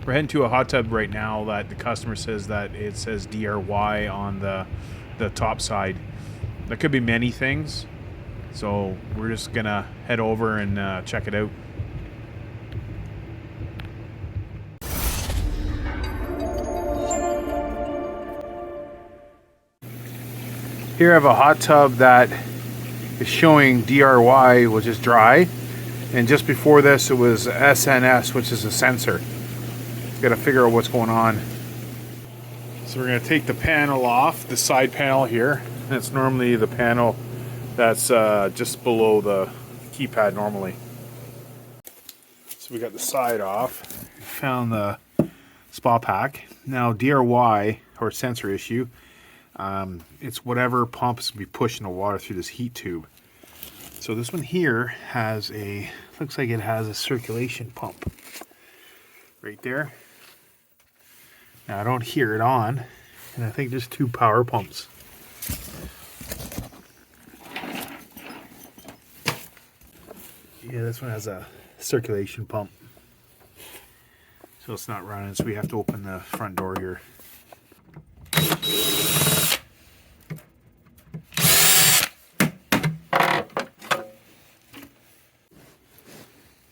We're heading to a hot tub right now that the customer says that it says DRY on the top side. That could be many things. So we're just gonna head over and check it out. Here I have a hot tub that is showing DRY, which is dry. And just before this, it was SNS, which is a sensor. Got to figure out what's going on. So we're going to take the panel off, the side panel here. And it's normally the panel that's just below the keypad normally. So we got the side off. Found the spa pack. Now DRY, or sensor issue, it's whatever pump is going to be pushing the water through this heat tube. So this one here has looks like it has a circulation pump right there. Now I don't hear it on, and I think there's 2 power pumps. Yeah, this one has a circulation pump. So it's not running, so we have to open the front door here.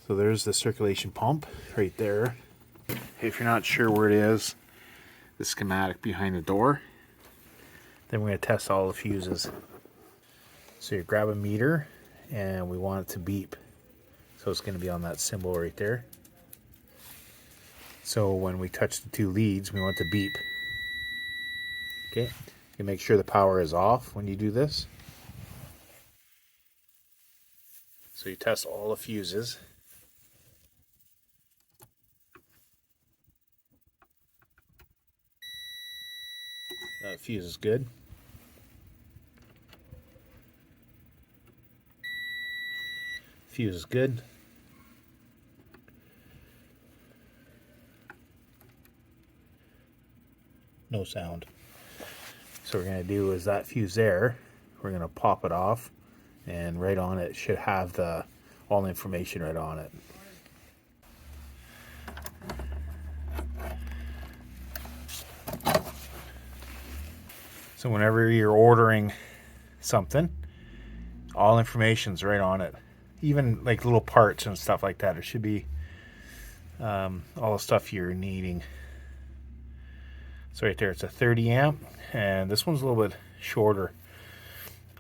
So there's the circulation pump right there. If you're not sure where it is, the schematic behind the door. Then we're going to test all the fuses. So you grab a meter and we want it to beep. So it's going to be on that symbol right there. So when we touch the 2 leads, we want it to beep. Okay, you make sure the power is off when you do this. So you test all the fuses. That fuse is good. Fuse is good. No sound. So what we're going to do is that fuse there, we're going to pop it off, and right on it should have all the information right on it. So whenever you're ordering something, all information's right on it. Even like little parts and stuff like that. It should be all the stuff you're needing. So right there, it's a 30 amp, and this one's a little bit shorter.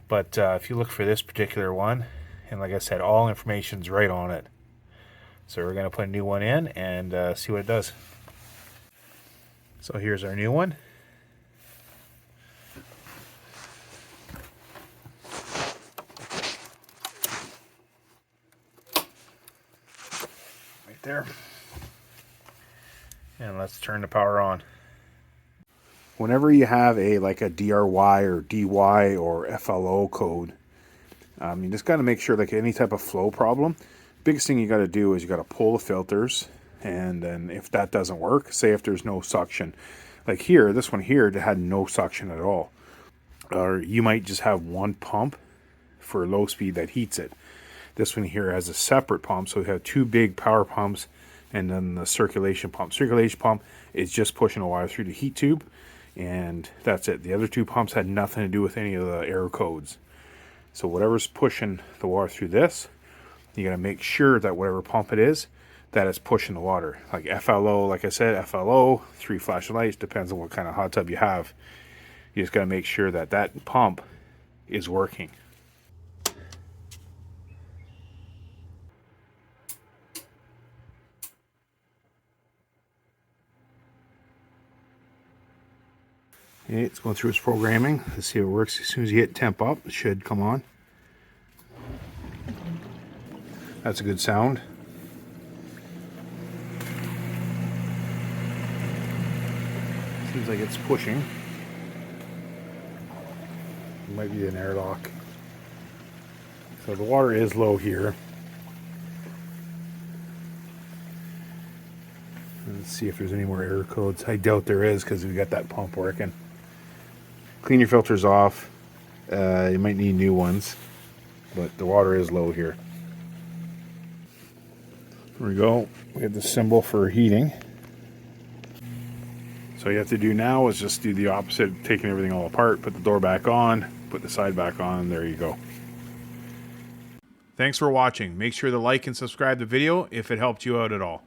But if you look for this particular one, and like I said, all information's right on it. So we're going to put a new one in and see what it does. So here's our new one. There, and let's turn the power on. Whenever you have like a DRY or DY or FLO code, you just got to make sure, like any type of flow problem, biggest thing you got to do is you got to pull the filters, and then if that doesn't work, say if there's no suction, like here, this one here, it had no suction at all, or you might just have one pump for low speed that heats it. This one here has a separate pump, so we have 2 big power pumps and then the circulation pump. Circulation pump is just pushing the water through the heat tube, and that's it. The other 2 pumps had nothing to do with any of the error codes. So whatever's pushing the water through this, you got to make sure that whatever pump it is, that it's pushing the water. Like FLO, like I said, FLO, 3 flashing lights, depends on what kind of hot tub you have. You just got to make sure that that pump is working. Okay, it's going through its programming. Let's see if it works. As soon as you hit temp up, it should come on. That's a good sound. Seems like it's pushing. It might be an airlock. So the water is low here. Let's see if there's any more error codes. I doubt there is because we got that pump working. Clean your filters off. You might need new ones, but the water is low here. There we go. We have the symbol for heating. So all you have to do now is just do the opposite, taking everything all apart, put the door back on, put the side back on, and there you go. Thanks for watching. Make sure to like and subscribe the video if it helped you out at all.